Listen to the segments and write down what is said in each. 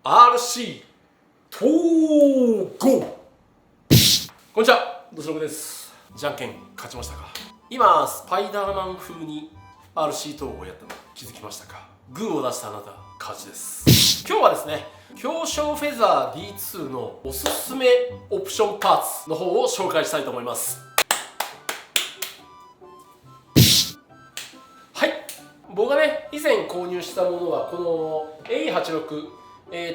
RC トーゴ。こんにちは、どすろくです。じゃんけん勝ちましたか？今スパイダーマン風に RC トーゴをやったの気づきましたか？グーを出したあなた勝ちです。今日はですね、狭小フェザー D2 のおすすめオプションパーツの方を紹介したいと思います。はい、僕がね以前購入したものはこの A86、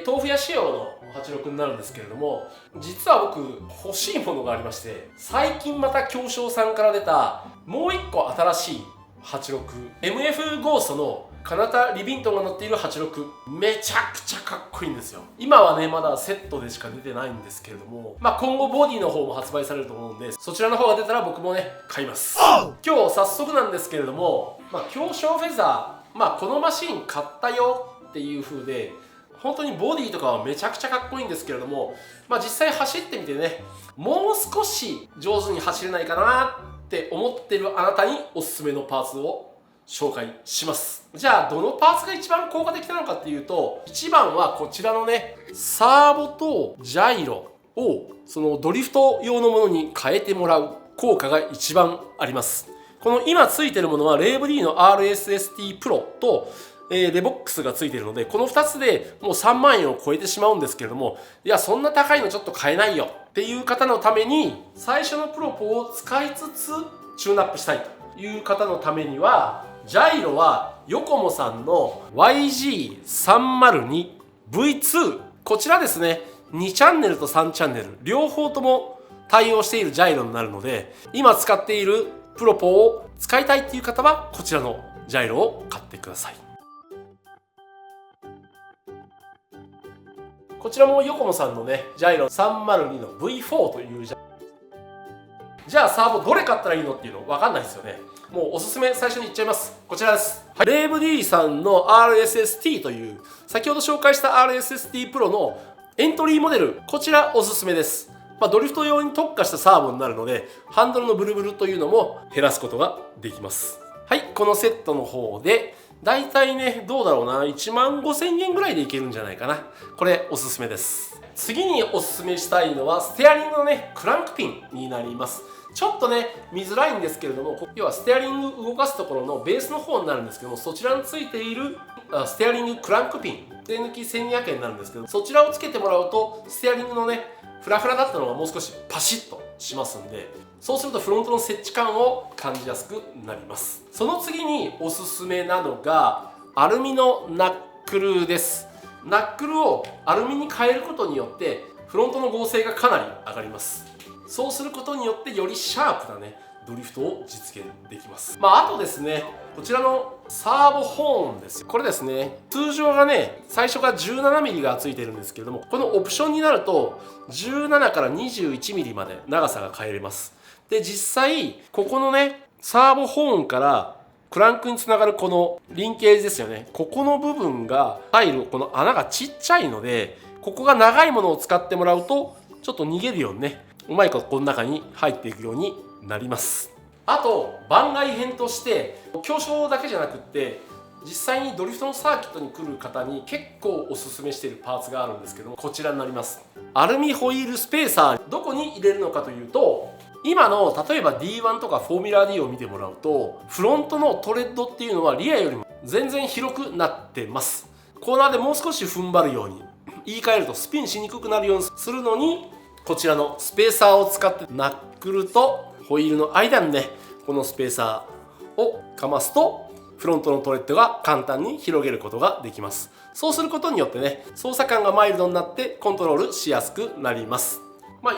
豆腐屋仕様の86になるんですけれども、実は僕欲しいものがありまして、最近また京商さんから出たもう一個新しい 86MF ゴーストのカナタ・リビントンが乗っている86、めちゃくちゃかっこいいんですよ。今はねまだセットでしか出てないんですけれども、今後ボディの方も発売されると思うんで、そちらの方が出たら僕もね買います。今日早速なんですけれども、京商フェザー、このマシン買ったよっていう風で、本当にボディとかはめちゃくちゃかっこいいんですけれども、実際走ってみてね、もう少し上手に走れないかなって思ってるあなたにおすすめのパーツを紹介します。じゃあどのパーツが一番効果的なのかっていうと、一番はこちらのねサーボとジャイロをそのドリフト用のものに変えてもらう効果が一番あります。この今ついてるものはレーブ D の RSST プロとレボックスがついているので、この2つでもう3万円を超えてしまうんですけれども、いやそんな高いのちょっと買えないよっていう方のために、最初のプロポを使いつつチューンアップしたいという方のためには、ジャイロはヨコモさんの YG302V2、 こちらですね、2チャンネルと3チャンネル両方とも対応しているジャイロになるので、今使っているプロポを使いたいっていう方はこちらのジャイロを買ってください。こちらもヨコモさんのねジャイロ302の V4 というじゃあサーボどれ買ったらいいのっていうの分かんないですよね。もうおすすめ最初に言っちゃいます。こちらです。レーブ D さんの RSST という先ほど紹介した RSST プロのエントリーモデル、こちらおすすめです。ドリフト用に特化したサーボになるので、ハンドルのブルブルというのも減らすことができます。はい、このセットの方でだいたいね、どうだろうな、1万5000円ぐらいでいけるんじゃないかな。これおすすめです。次におすすめしたいのはステアリングのねクランクピンになります。ちょっとね見づらいんですけれども、要はステアリング動かすところのベースの方になるんですけども、そちらについているステアリングクランクピン、税抜き1200円になるんですけど、そちらをつけてもらうとステアリングのねフラフラだったのがもう少しパシッとしますんで、そうするとフロントの接地感を感じやすくなります。その次におすすめなのがアルミのナックルです。ナックルをアルミに変えることによってフロントの合成がかなり上がります。そうすることによってよりシャープなねドリフトを実現できます。あとですね、こちらのサーボホーンですよ。これですね、通常がね最初が 17mm がついてるんですけれども、このオプションになると17から 21mm まで長さが変えれます。で実際ここのねサーボホーンからクランクにつながるこのリンケージですよね、ここの部分が入るこの穴がちっちゃいので、ここが長いものを使ってもらうとちょっと逃げるようにね、うまいことこの中に入っていくようになります。あと番外編として競争だけじゃなくって、実際にドリフトのサーキットに来る方に結構おすすめしているパーツがあるんですけども、こちらになります。アルミホイールスペーサー、どこに入れるのかというと、今の例えば D1 とかフォーミュラー D を見てもらうと、フロントのトレッドっていうのはリアよりも全然広くなってます。コーナーでもう少し踏ん張るように、言い換えるとスピンしにくくなるようにするのに、こちらのスペーサーを使ってナックルとホイールの間にねこのスペーサーをかますと、フロントのトレッドが簡単に広げることができます。そうすることによってね操作感がマイルドになってコントロールしやすくなります。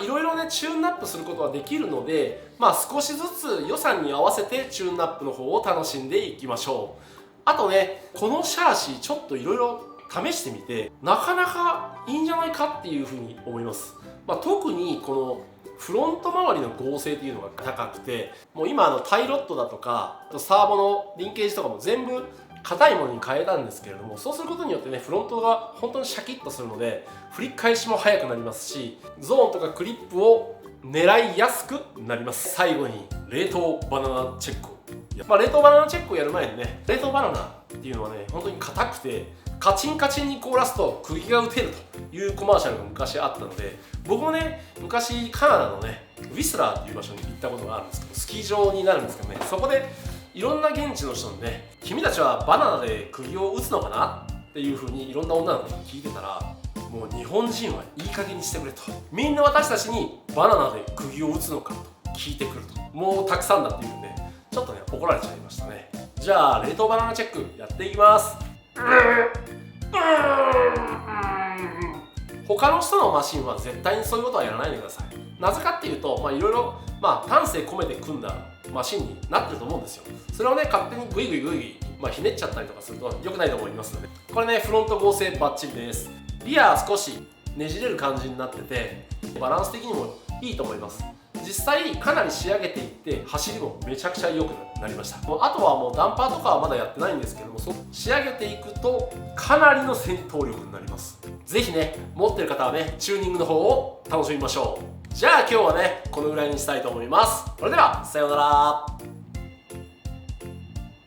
いろいろねチューンアップすることはできるので、少しずつ予算に合わせてチューンアップの方を楽しんでいきましょう。あとね、このシャーシちょっといろいろ試してみてなかなかいいんじゃないかっていうふうに思います。特にこのフロント周りの剛性っていうのが高くて、もう今タイロットだとかサーボのリンケージとかも全部硬いものに変えたんですけれども、そうすることによってねフロントが本当にシャキッとするので振り返しも速くなりますし、ゾーンとかクリップを狙いやすくなります。最後に冷凍バナナチェック。冷凍バナナチェックをやる前にね、冷凍バナナっていうのはね本当に硬くてカチンカチンに凍らすと釘が打てるというコマーシャルが昔あったので、僕もね昔カナダのねウィスラーっていう場所に行ったことがあるんですけど、スキー場になるんですけどね、そこでいろんな現地の人にね、君たちはバナナで釘を打つのかなっていう風にいろんな女の子に聞いてたら、もう日本人はいい加減にしてくれと、みんな私たちにバナナで釘を打つのかと聞いてくると、もうたくさんだっていうんでちょっとね怒られちゃいましたね。じゃあ冷凍バナナチェックやっていきます。他の人のマシンは絶対にそういうことはやらないでください。なぜかっていうと、いろいろ丹精込めて組んだマシンになってると思うんですよ。それをね勝手にグイグイグイグイ、ひねっちゃったりとかすると良くないと思いますので、これねフロント合成バッチリです。リア少しねじれる感じになっててバランス的にもいいと思います。実際かなり仕上げていって走りもめちゃくちゃ良くなりました。あとはもうダンパーとかはまだやってないんですけども、仕上げていくとかなりの戦闘力になります。ぜひね持ってる方はねチューニングの方を楽しみましょう。じゃあ今日はねこのぐらいにしたいと思います。それではさようなら。